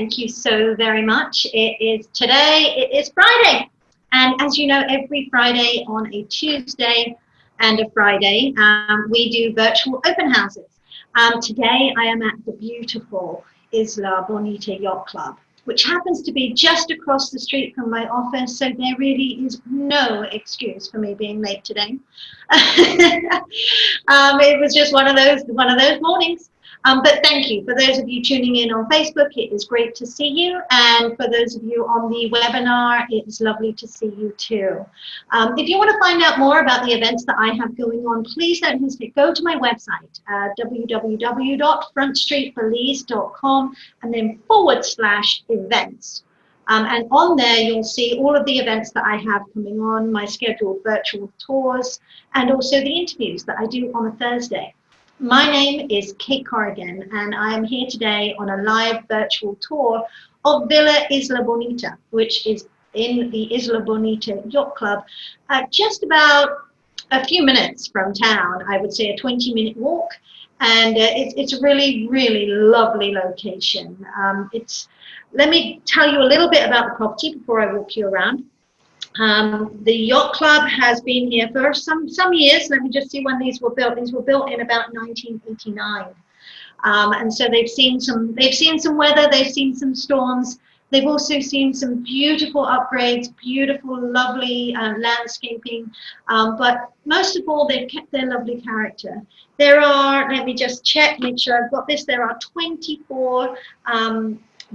Thank you so very much. It is Friday. And as you know, every Friday on a Tuesday and a Friday, we do virtual open houses. Today I am at the beautiful Isla Bonita Yacht Club, which happens to be just across the street from my office, so there really is no excuse for me being late today. It was just one of those mornings. But thank you. For those of you tuning in on Facebook, it is great to see you. And for those of you on the webinar, it's lovely to see you too. If you want to find out more about the events that I have going on, please don't hesitate. Go to my website, www.frontstreetbelize.com, and then /events. And on there, you'll see all of the events that I have coming on, my scheduled virtual tours, and also the interviews that I do on a Thursday. My name is Kate Corrigan, and I am here today on a live virtual tour of Villa Isla Bonita, which is in the Isla Bonita Yacht Club, just about a few minutes from town. I would say a 20-minute walk, and it's a really, really lovely location. Let me tell you a little bit about the property before I walk you around. The yacht club has been here for some years. Let me just see when these were built. These were built in about 1989, and so they've seen some weather. They've seen some storms. They've also seen some beautiful upgrades, beautiful, lovely landscaping. But most of all, they've kept their lovely character. There are. Let me just check, make sure I've got this. There are 24.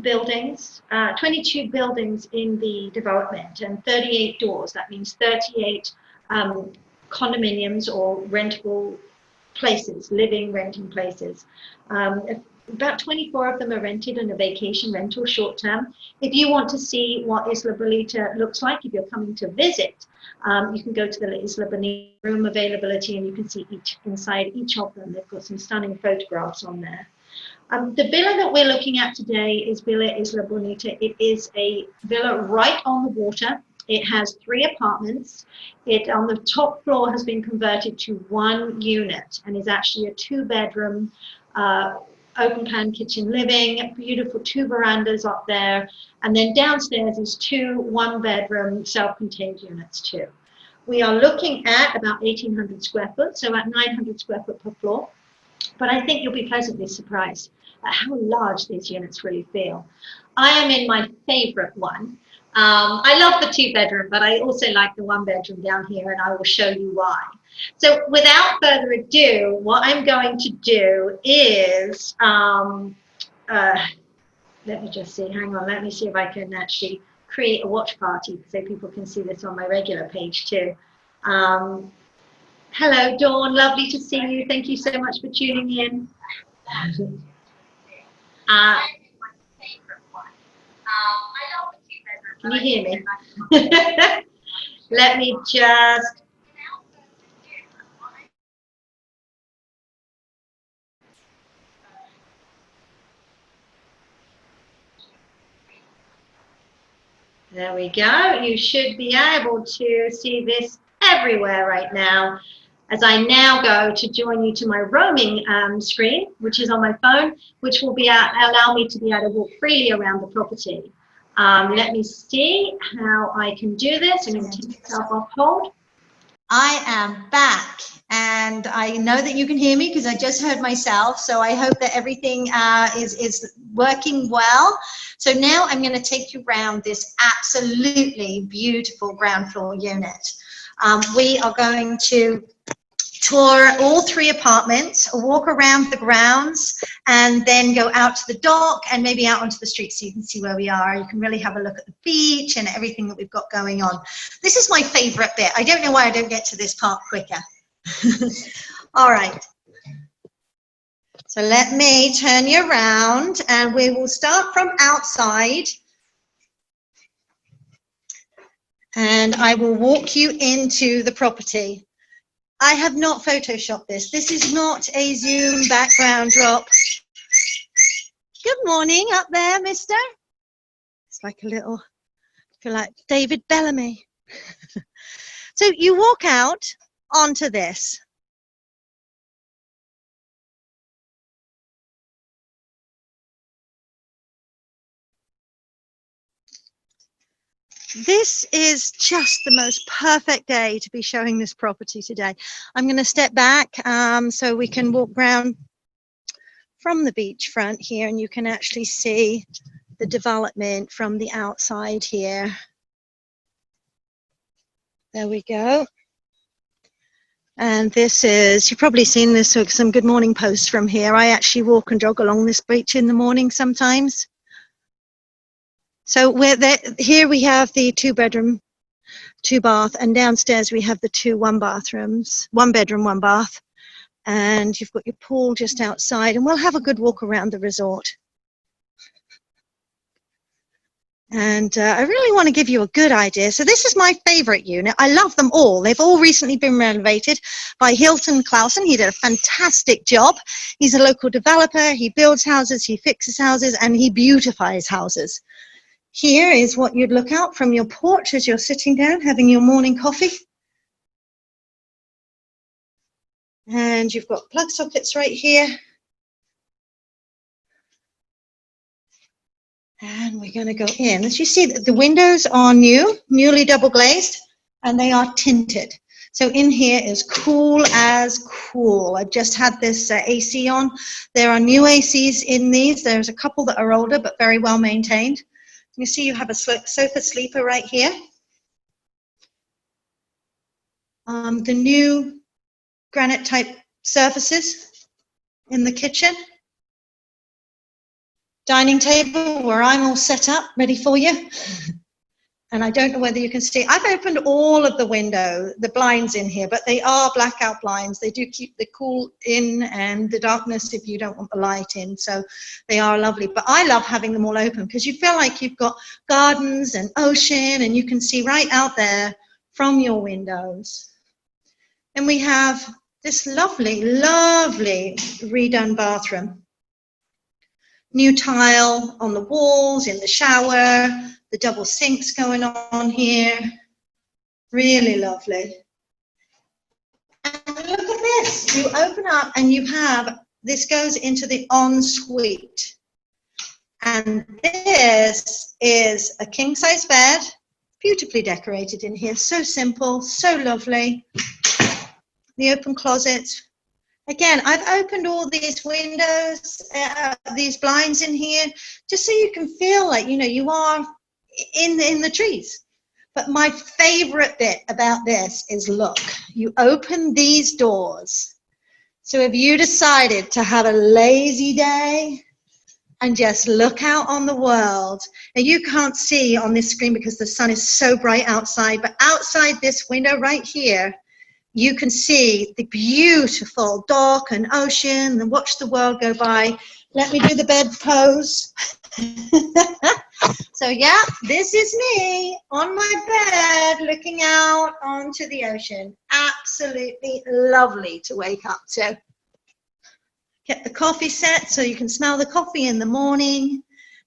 Buildings, 22 buildings in the development and 38 doors. That means 38 condominiums or rentable places, renting places. About 24 of them are rented in a vacation rental short term. If you want to see what Isla Bonita looks like, if you're coming to visit, you can go to the Isla Bonita room availability and you can see inside each of them. They've got some stunning photographs on there. The villa that we're looking at today is Villa Isla Bonita. It is a villa right on the water. It has 3 apartments. It on the top floor has been converted to 1 unit and is actually a 2-bedroom, open plan kitchen living, beautiful 2 verandas up there. And then downstairs is 2 1-bedroom self-contained units too. We are looking at about 1,800 square foot, so about 900 square foot per floor. But I think you'll be pleasantly surprised at how large these units really feel. I am in my favorite one. I love the 2-bedroom, but I also like the 1-bedroom down here, and I will show you why. So without further ado, what I'm going to do is, let me just see, hang on, let me see if I can actually create a watch party so people can see this on my regular page too. Hello, Dawn. Lovely to see you. Thank you so much for tuning in. Can you hear me? Let me just... There we go. You should be able to see this everywhere right now, as I now go to join you to my roaming screen, which is on my phone, which will allow me to be able to walk freely around the property. Let me see how I can do this. I'm going to take myself off hold. I am back, and I know that you can hear me because I just heard myself, so I hope that everything is working well. So now I'm going to take you around this absolutely beautiful ground floor unit. We are going to tour all 3 apartments, walk around the grounds, and then go out to the dock and maybe out onto the street so you can see where we are. You can really have a look at the beach and everything that we've got going on. This is my favorite bit. I don't know why I don't get to this part quicker. All right. So let me turn you around, and we will start from outside. And I will walk you into the property. I have not photoshopped this. This is not a Zoom background drop. Good morning up there, mister. It's like a little, I feel like David Bellamy. So you walk out onto this. this is just the most perfect day to be showing this property today. I'm going to step back so we can walk around from the beachfront here, and you can actually see the development from the outside here. There we go. And this is, you've probably seen this with some good morning posts from here. I actually walk and jog along this beach in the morning sometimes. So we're there, here we have the 2-bedroom, 2-bath, and downstairs we have the 2 1-bathrooms, 1-bedroom, 1-bath. And you've got your pool just outside, and we'll have a good walk around the resort. And I really want to give you a good idea. So this is my favorite unit. I love them all. They've all recently been renovated by Hilton Clausen. He did a fantastic job. He's a local developer. He builds houses, he fixes houses, and he beautifies houses. Here is what you'd look out from your porch as you're sitting down having your morning coffee. And you've got plug sockets right here. And we're going to go in. As you see, the windows are newly double glazed, and they are tinted. So in here is cool as cool. I just had this AC on. There are new ACs in these. There's a couple that are older but very well maintained. You see you have a sofa sleeper right here. The new granite type surfaces in the kitchen. Dining table where I'm all set up, ready for you. And I don't know whether you can see, I've opened all of the blinds in here, but they are blackout blinds. They do keep the cool in and the darkness if you don't want the light in. So they are lovely. But I love having them all open because you feel like you've got gardens and ocean, and you can see right out there from your windows. And we have this lovely, lovely redone bathroom. New tile on the walls, in the shower, the double sinks going on here. Really lovely. And look at this. You open up and you have, this goes into the ensuite. And this is a king-size bed, beautifully decorated in here. So simple, so lovely. The open closets. Again, I've opened all these windows, these blinds in here, just so you can feel like, you know, you are in the trees. But my favorite bit about this is, look, you open these doors. So if you decided to have a lazy day and just look out on the world, and you can't see on this screen because the sun is so bright outside, but outside this window right here, you can see the beautiful dock and ocean and watch the world go by. Let me do the bed pose. So yeah, this is me on my bed looking out onto the ocean. Absolutely lovely to wake up to. Get the coffee set so you can smell the coffee in the morning.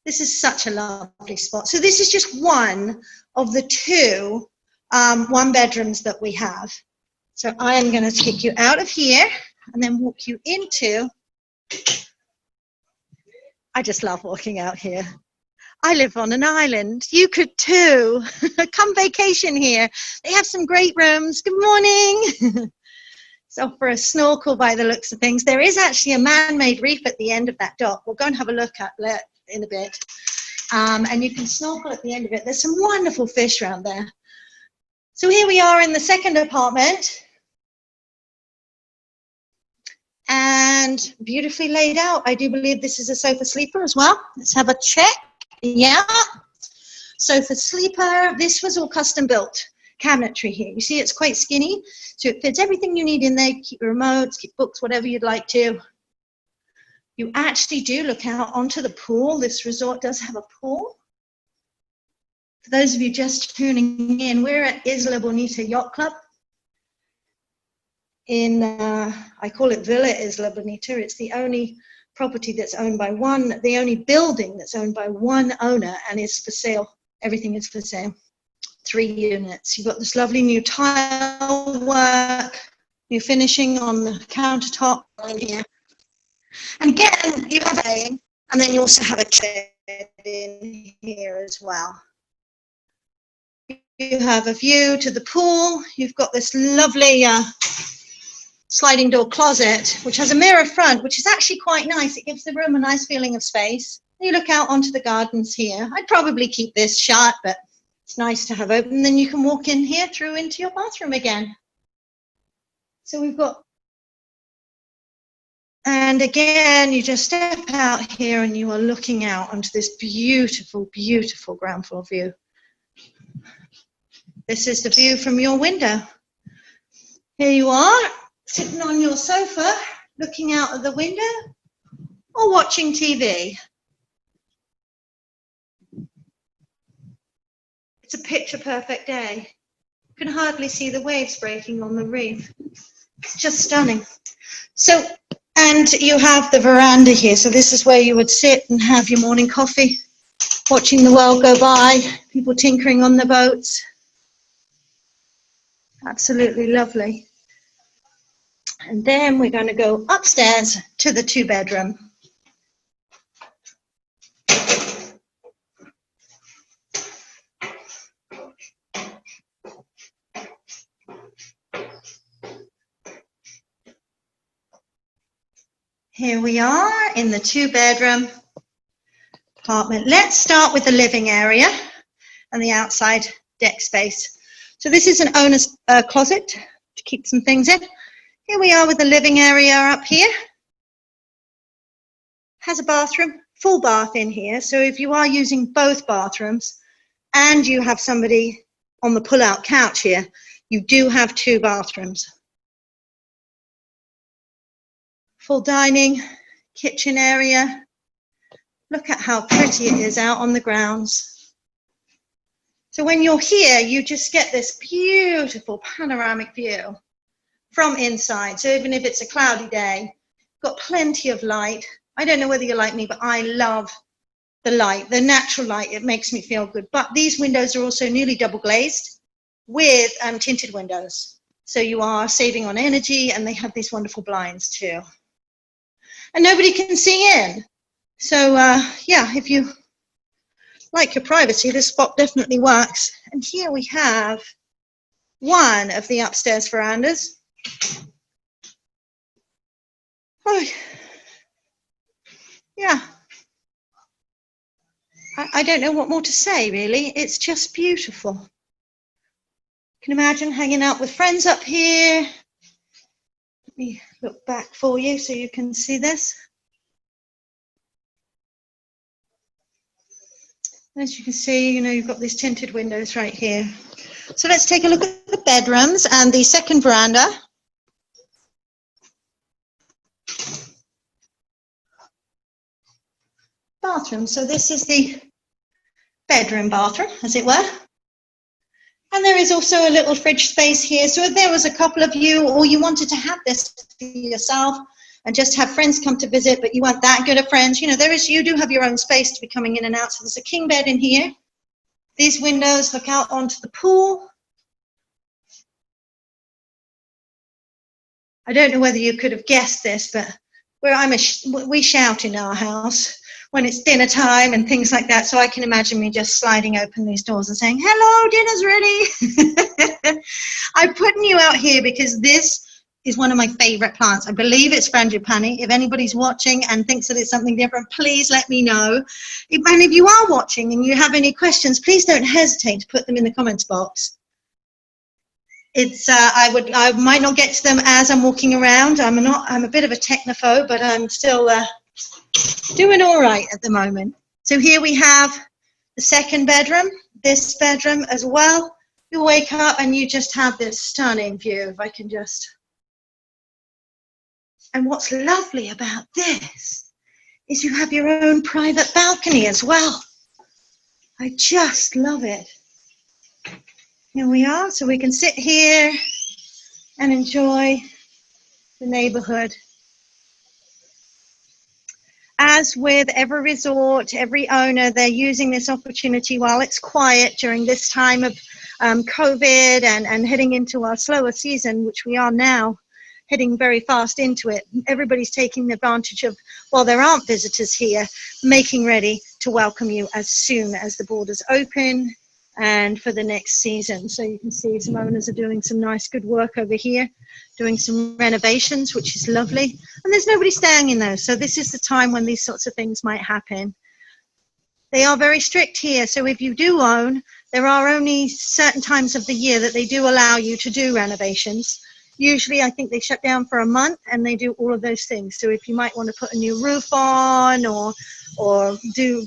This is such a lovely spot. So this is just one of the 2 1-bedrooms that we have. So I am going to take you out of here and then walk you into, I just love walking out here. I live on an island. You could too. Come vacation here. They have some great rooms. Good morning. So for a snorkel by the looks of things, there is actually a man-made reef at the end of that dock. We'll go and have a look at it in a bit. And you can snorkel at the end of it. There's some wonderful fish around there. So here we are in the second apartment, and beautifully laid out. I do believe this is a sofa sleeper as well. Let's have a check. Yeah, sofa sleeper. This was all custom built cabinetry here. You see it's quite skinny, so it fits everything you need in there. Keep your remotes, keep books, whatever you'd like to. You actually do look out onto the pool. This resort does have a pool. For those of you just tuning in, we're at Isla Bonita Yacht Club in, I call it Villa Isla Bonita. It's the only property that's owned by the only building that's owned by one owner and is for sale. Everything is for sale. 3 units. You've got this lovely new tile work, new finishing on the countertop here. And again, you have a, and then you also have a chair in here as well. you have a view to the pool. You've got this lovely sliding door closet, which has a mirror front, which is actually quite nice. It gives the room a nice feeling of space. You look out onto the gardens here. I'd probably keep this shut, but it's nice to have open. Then you can walk in here through into your bathroom again. So we've got, and again, you just step out here and you are looking out onto this beautiful, beautiful ground floor view. This is the view from your window. Here you are, sitting on your sofa, looking out of the window or watching TV. It's a picture perfect day. You can hardly see the waves breaking on the reef. It's just stunning. So, and you have the veranda here. So this is where you would sit and have your morning coffee, watching the world go by, people tinkering on the boats. Absolutely lovely. And then we're going to go upstairs to the 2-bedroom. Here we are in the 2-bedroom apartment. Let's start with the living area and the outside deck space. So this is an owner's closet to keep some things in. Here we are with the living area up here. Has a bathroom, full bath in here. So if you are using both bathrooms and you have somebody on the pull-out couch here, you do have 2 bathrooms. Full dining, kitchen area. Look at how pretty it is out on the grounds. So when you're here, you just get this beautiful panoramic view from inside. So even if it's a cloudy day, got plenty of light. I don't know whether you're like me, but I love the light, the natural light. It makes me feel good. But these windows are also nearly double glazed with tinted windows. So you are saving on energy, and they have these wonderful blinds too. And nobody can see in. So yeah, if you like your privacy, this spot definitely works. And here we have one of the upstairs verandas. Oh, yeah. I don't know what more to say, really. It's just beautiful. You can imagine hanging out with friends up here. Let me look back for you so you can see this. As you can see, you know, you've got these tinted windows right here. So let's take a look at the bedrooms and the second veranda. Bathroom. So this is the bedroom bathroom, as it were. And there is also a little fridge space here. So if there was a couple of you, or you wanted to have this for yourself and just have friends come to visit, but you weren't that good of friends, you know, you do have your own space to be coming in and out. So there's a king bed in here. These windows look out onto the pool. I don't know whether you could have guessed this, but we shout in our house when it's dinner time and things like that. So I can imagine me just sliding open these doors and saying, hello, dinner's ready. I'm putting you out here because this is one of my favorite plants. I believe it's frangipani. If anybody's watching and thinks that it's something different, please let me know. And if you are watching and you have any questions, please don't hesitate to put them in the comments box. It's I might not get to them as I'm walking around. I'm a bit of a technophobe, but I'm still doing all right at the moment. So here we have the second bedroom, this bedroom as well. You wake up and you just have this stunning view. If I can just. And what's lovely about this is you have your own private balcony as well. I just love it. Here we are, so we can sit here and enjoy the neighborhood. As with every resort, every owner, they're using this opportunity while it's quiet during this time of COVID and heading into our slower season, which we are now heading very fast into it. Everybody's taking advantage of, while there aren't visitors here, making ready to welcome you as soon as the borders open and for the next season. So you can see some owners are doing some nice good work over here, doing some renovations, which is lovely. And there's nobody staying in those. So this is the time when these sorts of things might happen. They are very strict here. So if you do own, there are only certain times of the year that they do allow you to do renovations. Usually, I think they shut down for a month and they do all of those things. So if you might want to put a new roof on or do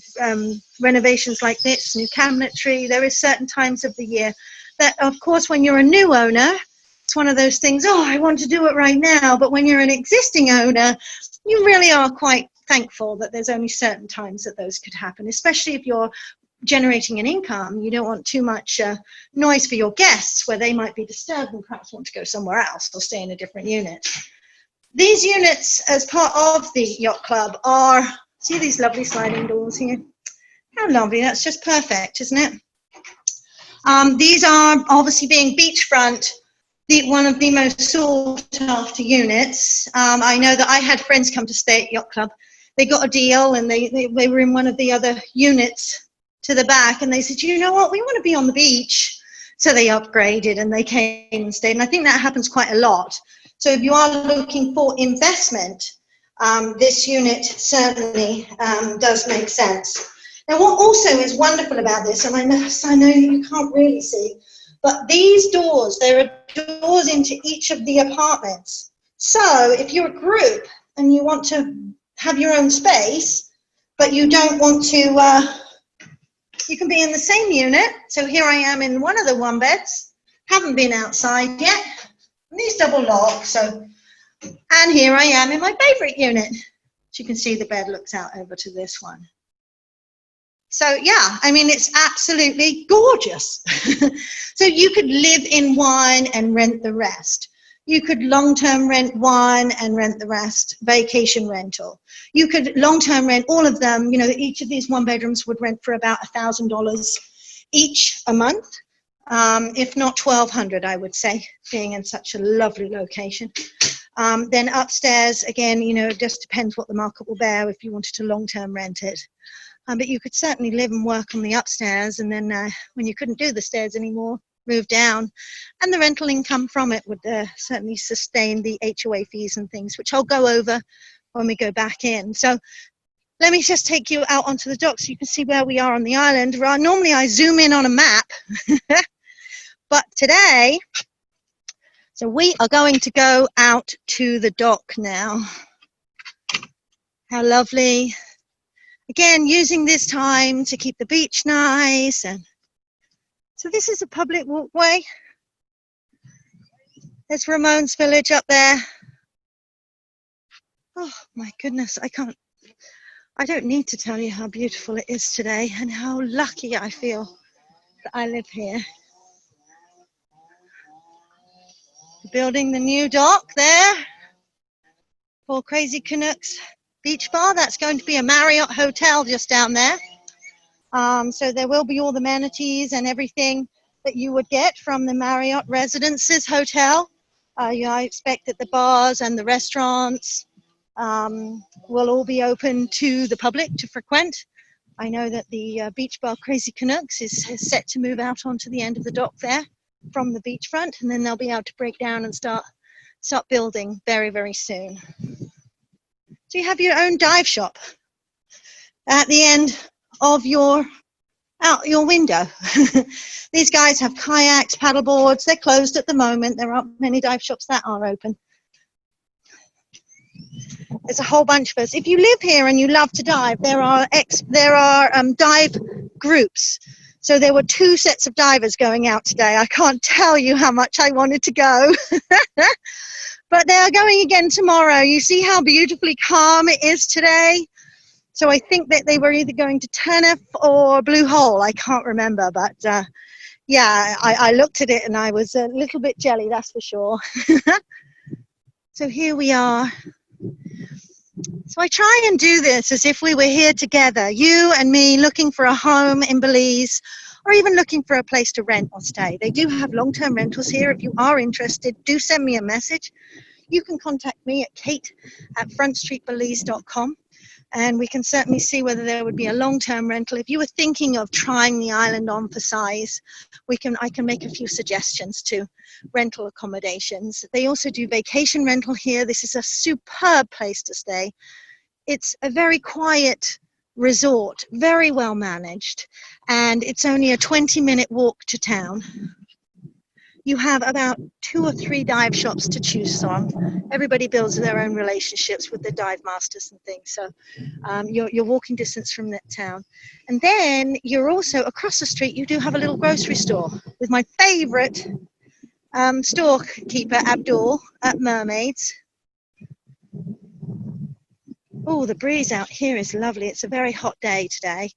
renovations like this, new cabinetry, there is certain times of the year that, of course, when you're a new owner, it's one of those things, oh, I want to do it right now. But when you're an existing owner, you really are quite thankful that there's only certain times that those could happen, especially if you're generating an income. You don't want too much noise for your guests where they might be disturbed and perhaps want to go somewhere else or stay in a different unit. These units, as part of the yacht club, are, see these lovely sliding doors here? How lovely, that's just perfect, isn't it? These are obviously being beachfront, one of the most sought after units. I know that I had friends come to stay at yacht club. They got a deal and they were in one of the other units to the back, and they said, you know what, we want to be on the beach. So they upgraded and they came and stayed. And I think that happens quite a lot. So if you are looking for investment, this unit certainly does make sense. Now, what also is wonderful about this, and I know you can't really see, but these doors, there are doors into each of the apartments. So if you're a group and you want to have your own space, but you don't want to, you can be in the same unit. So here I am in one of the one beds, haven't been outside yet. And these double lock, so, and here I am in my favorite unit. As you can see, the bed looks out over to this one. So yeah, I mean, it's absolutely gorgeous. So you could live in one and rent the rest. You could long-term rent one and rent the rest, vacation rental. You could long-term rent all of them. You know, each of these one bedrooms would rent for about $1,000 each a month, if not $1,200, I would say, being in such a lovely location. Then upstairs, again, you know, it just depends what the market will bear if you wanted to long-term rent it. But you could certainly live and work on the upstairs, and then when you couldn't do the stairs anymore, move down, and the rental income from it would certainly sustain the HOA fees and things, which I'll go over when we go back in. So let me just take you out onto the dock so you can see where we are on the island. Normally I zoom in on a map, but today, so we are going to go out to the dock now. How lovely. Again, using this time to keep the beach nice. And so this is a public walkway. There's Ramon's village up there. Oh my goodness, I don't need to tell you how beautiful it is today and how lucky I feel that I live here. Building the new dock there for Crazy Canucks Beach Bar. That's going to be a Marriott hotel just down there. So there will be all the amenities and everything that you would get from the Marriott Residences Hotel. I expect that the bars and the restaurants will all be open to the public to frequent. I know that the beach bar Crazy Canucks is set to move out onto the end of the dock there from the beachfront, and then they'll be able to break down and start building very, very soon. So you have your own dive shop at the end of your window. These guys have kayaks, paddle boards. They're closed at the moment. There aren't many dive shops that are open. There's a whole bunch of us. If you live here and you love to dive, there are dive groups. So there were 2 sets of divers going out today. I can't tell you how much I wanted to go. But they are going again tomorrow. You see how beautifully calm it is today? So I think that they were either going to Tenerife or Blue Hole. I can't remember. But yeah, I looked at it and I was a little bit jelly, that's for sure. So here we are. So I try and do this as if we were here together, you and me, looking for a home in Belize, or even looking for a place to rent or stay. They do have long-term rentals here. If you are interested, do send me a message. You can contact me at kate@frontstreetbelize.com. And we can certainly see whether there would be a long-term rental. If you were thinking of trying the island on for size, I can make a few suggestions to rental accommodations. They also do vacation rental here. This is a superb place to stay. It's a very quiet resort, very well managed, and it's only a 20-minute walk to town. You have about 2 or 3 dive shops to choose from. Everybody builds their own relationships with the dive masters and things. So you're walking distance from that town. And then you're also across the street, you do have a little grocery store with my favorite storekeeper, Abdul, at Mermaids. Oh, the breeze out here is lovely. It's a very hot day today.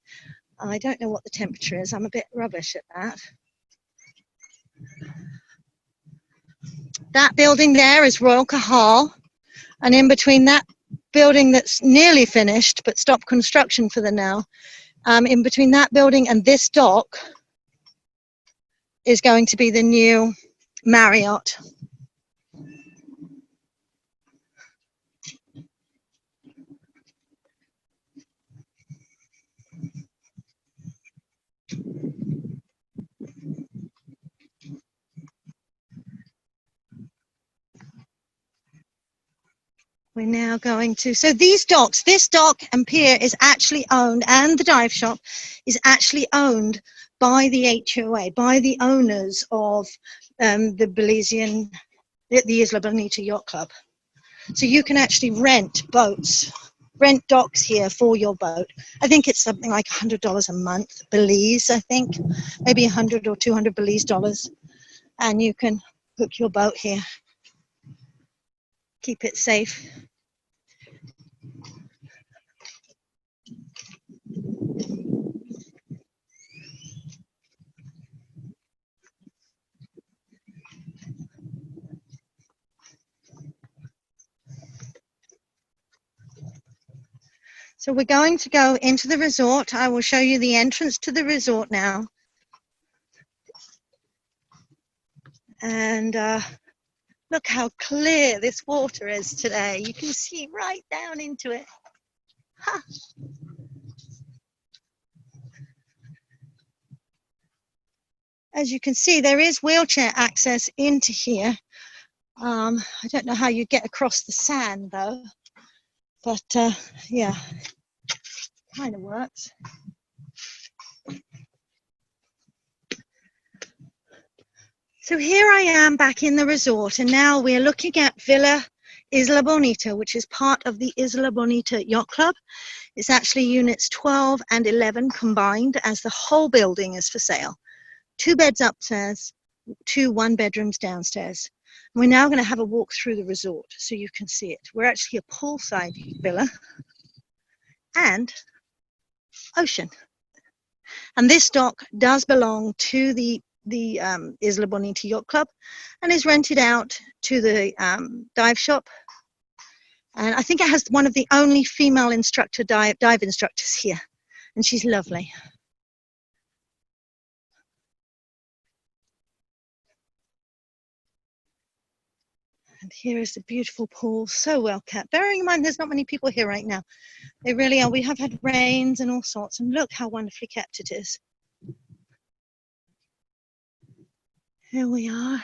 I don't know what the temperature is. I'm a bit rubbish at that. That building there is Royal Caye, and in between that building that's nearly finished but stopped construction for the now, in between that building and this dock is going to be the new Marriott. We're now going to, so these docks, this dock and pier is actually owned, and the dive shop is actually owned by the HOA, by the owners of the Belizean, the Isla Bonita Yacht Club. So you can actually rent boats, rent docks here for your boat. I think it's something like $100 a month, Belize, I think, maybe 100 or 200 Belize dollars. And you can hook your boat here. Keep it safe. So we're going to go into the resort. I will show you the entrance to the resort now. And look how clear this water is today. You can see right down into it. Ha. As you can see, there is wheelchair access into here. I don't know how you get across the sand though, but yeah, kind of works. So here I am back in the resort, and now we're looking at Villa Isla Bonita, which is part of the Isla Bonita Yacht Club. It's actually units 12 and 11 combined, as the whole building is for sale. 2 beds upstairs, 2 one-bedrooms downstairs. We're now going to have a walk through the resort so you can see it. We're actually a poolside villa and ocean. And this dock does belong to the Isla Bonita Yacht Club and is rented out to the dive shop. And I think it has one of the only female instructor dive instructors here, and she's lovely. And here is the beautiful pool, so well kept. Bearing in mind there's not many people here right now. They really are. We have had rains and all sorts, and look how wonderfully kept it is. Here we are.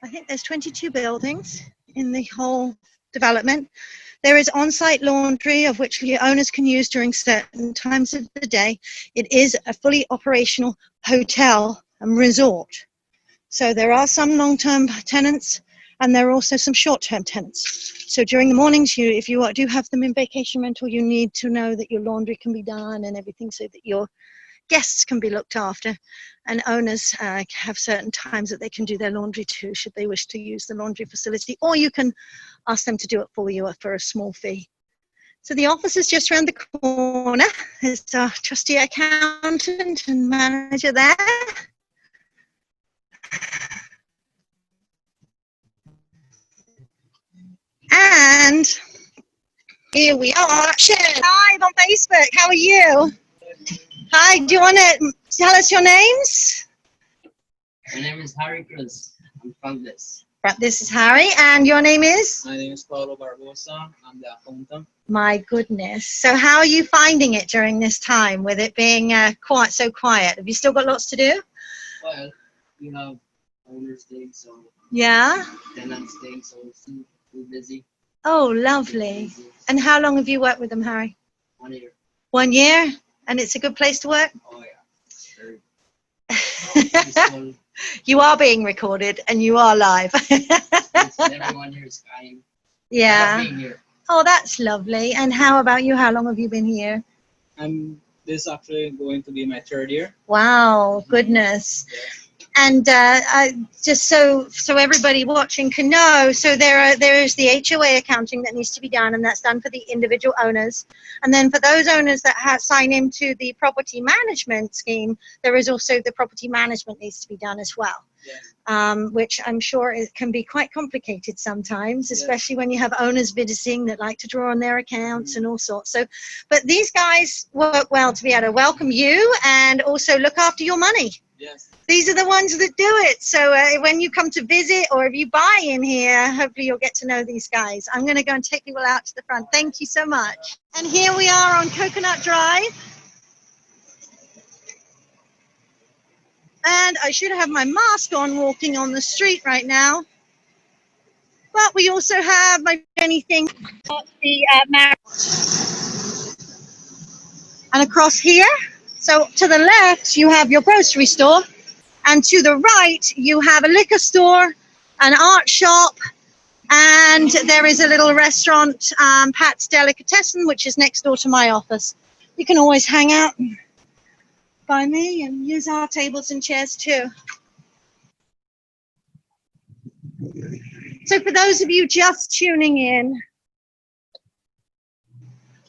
I think there's 22 buildings in the whole development. There is on-site laundry, of which the owners can use during certain times of the day. It is a fully operational hotel and resort. So there are some long-term tenants, and there are also some short-term tenants. So during the mornings, if you do have them in vacation rental, you need to know that your laundry can be done and everything, so that your guests can be looked after, and owners have certain times that they can do their laundry too, should they wish to use the laundry facility, or you can ask them to do it for you for a small fee. So the office is just around the corner. There's our trusty accountant and manager there. And here we are, shared live on Facebook. How are you? Hi, do you want to tell us your names? My name is Harry Cruz. I'm from Belize. This is Harry, and your name is? My name is Paulo Barbosa. I'm the accountant. My goodness. So how are you finding it during this time with it being so quiet? Have you still got lots to do? Well, we have owner's day, so yeah, tenant's day, so we're busy. Oh, lovely. And how long have you worked with them, Harry? 1 year. 1 year? And it's a good place to work? Oh yeah. Very You are being recorded and you are live. Everyone here is kind. Yeah. Being here. Oh, that's lovely. And how about you? How long have you been here? This is actually going to be my 3rd year. Wow, goodness. Yes. And just so everybody watching can know, so there is the HOA accounting that needs to be done, and that's done for the individual owners. And then for those owners that sign into the property management scheme, there is also the property management needs to be done as well. Yes. Which I'm sure it can be quite complicated sometimes, especially when you have owners visiting that like to draw on their accounts and all sorts. So, but these guys work well to be able to welcome you and also look after your money. Yes. These are the ones that do it. So when you come to visit or if you buy in here, hopefully you'll get to know these guys. I'm going to go and take people out to the front. Thank you so much. And here we are on Coconut Drive. And I should have my mask on walking on the street right now. But we also have my anything at the Marriott. And across here, so to the left, you have your grocery store. And to the right, you have a liquor store, an art shop, and there is a little restaurant, Pat's Delicatessen, which is next door to my office. You can always hang out by me and use our tables and chairs too. So for those of you just tuning in,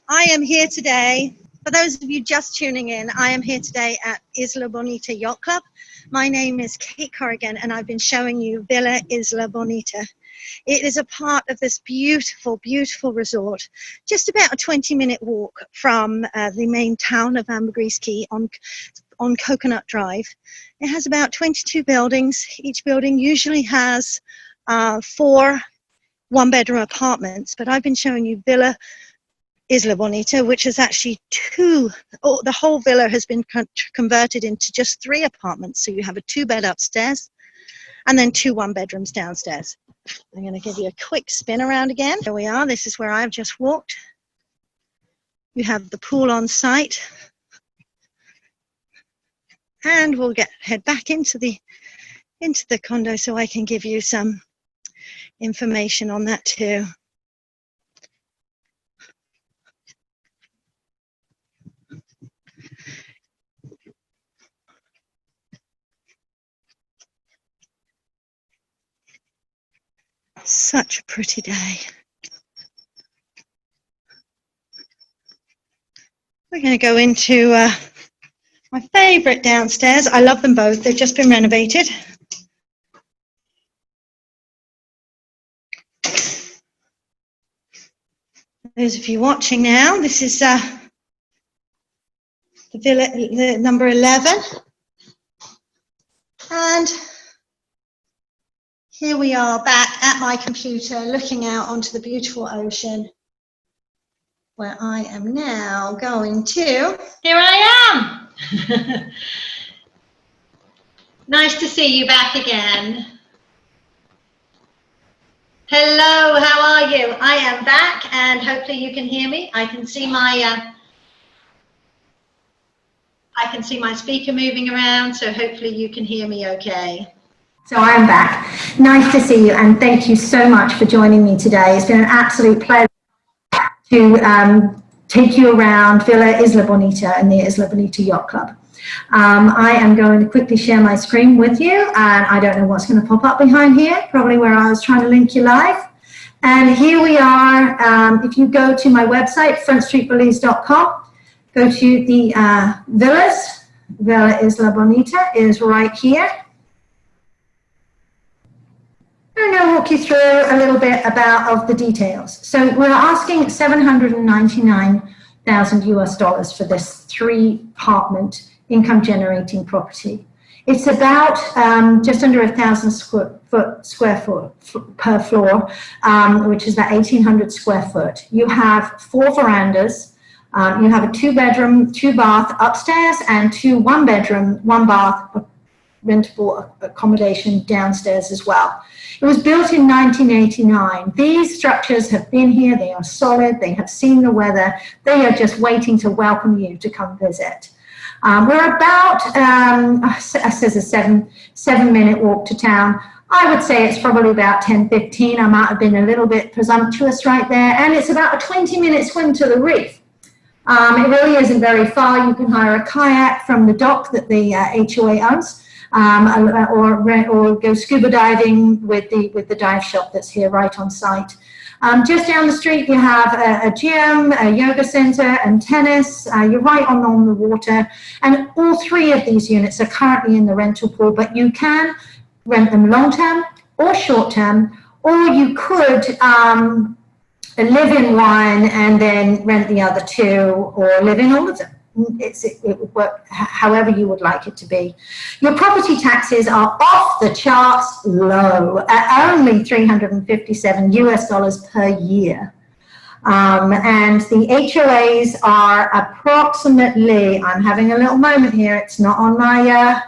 I am here today. For those of you just tuning in, I am here today at Isla Bonita Yacht Club. My name is Kate Corrigan, and I've been showing you Villa Isla Bonita. It is a part of this beautiful, beautiful resort, just about a 20-minute walk from the main town of Ambergris Caye on Coconut Drive. It has about 22 buildings. Each building usually has 4 one-bedroom apartments, but I've been showing you Villa Isla Bonita, which is actually 2. The whole villa has been converted into just 3 apartments. So you have a 2-bed upstairs and then 2 one-bedrooms downstairs. I'm going to give you a quick spin around again. Here we are. This is where I've just walked. You have the pool on site. And we'll head back into the condo so I can give you some information on that too. Such a pretty day. We're going to go into my favorite downstairs. I love them both. They've just been renovated. Those of you watching now, this is the villa, the number 11. And here we are back at my computer looking out onto the beautiful ocean, where I am now going to... Here I am! Nice to see you back again. Hello, how are you? I am back and hopefully you can hear me. I can see my speaker moving around, so hopefully you can hear me okay. So I am back. Nice to see you and thank you so much for joining me today. It's been an absolute pleasure to take you around Villa Isla Bonita and the Isla Bonita Yacht Club. I am going to quickly share my screen with you, and I don't know what's going to pop up behind here, probably where I was trying to link you live. And here we are. If you go to my website, frontstreetbelize.com, go to the villas. Villa Isla Bonita is right here. I'm going to walk you through a little bit of the details. So we're asking $799,000 US for this 3-apartment income generating property. It's about just under 1,000 square foot per floor, which is about 1,800 square foot. You have 4 verandas. You have a 2-bedroom, 2-bath upstairs and 2 1-bedroom, 1-bath rentable accommodation downstairs as well. It was built in 1989. These structures have been here. They are solid. They have seen the weather. They are just waiting to welcome you to come visit. We're about, it says a 7-minute walk to town. I would say it's probably about 10, 15. I might have been a little bit presumptuous right there. And it's about a 20-minute swim to the reef. It really isn't very far. You can hire a kayak from the dock that the HOA owns, or go scuba diving with the dive shop that's here right on site. Just down the street, you have a gym, a yoga center, and tennis. You're right on the water. And all 3 of these units are currently in the rental pool, but you can rent them long-term or short-term, or you could live in one and then rent the other 2, or live in all of them. It would work however you would like it to be. Your property taxes are off the charts low at only $357 US per year. And the HOAs are approximately, I'm having a little moment here, it's not on my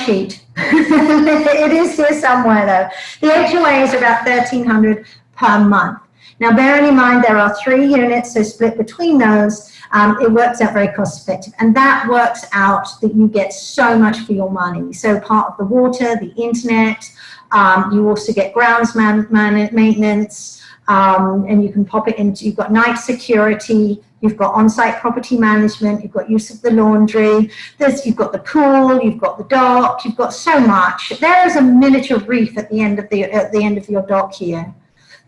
sheet. It is here somewhere though. The HOA is about $1,300 per month. Now, bearing in mind there are 3 units, so split between those, it works out very cost effective. And that works out that you get so much for your money. So part of the water, the internet, you also get grounds maintenance, and you can pop it into, you've got night security, you've got on-site property management, you've got use of the laundry, you've got the pool, you've got the dock, you've got so much. There is a miniature reef at the end of your dock here.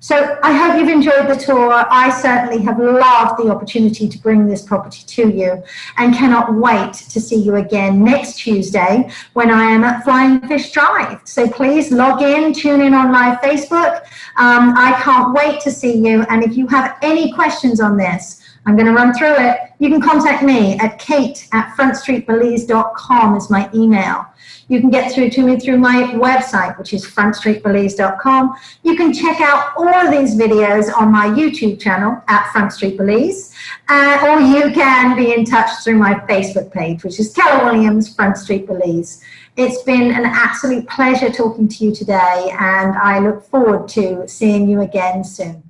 So I hope you've enjoyed the tour. I certainly have loved the opportunity to bring this property to you and cannot wait to see you again next Tuesday when I am at Flying Fish Drive. So please log in, tune in on live Facebook. I can't wait to see you. And if you have any questions on this, I'm going to run through it. You can contact me at kate@frontstreetbelize.com is my email. You can get through to me through my website, which is frontstreetbelize.com. You can check out all of these videos on my YouTube channel at Front Street Belize, or you can be in touch through my Facebook page, which is Keller Williams, Front Street Belize. It's been an absolute pleasure talking to you today, and I look forward to seeing you again soon.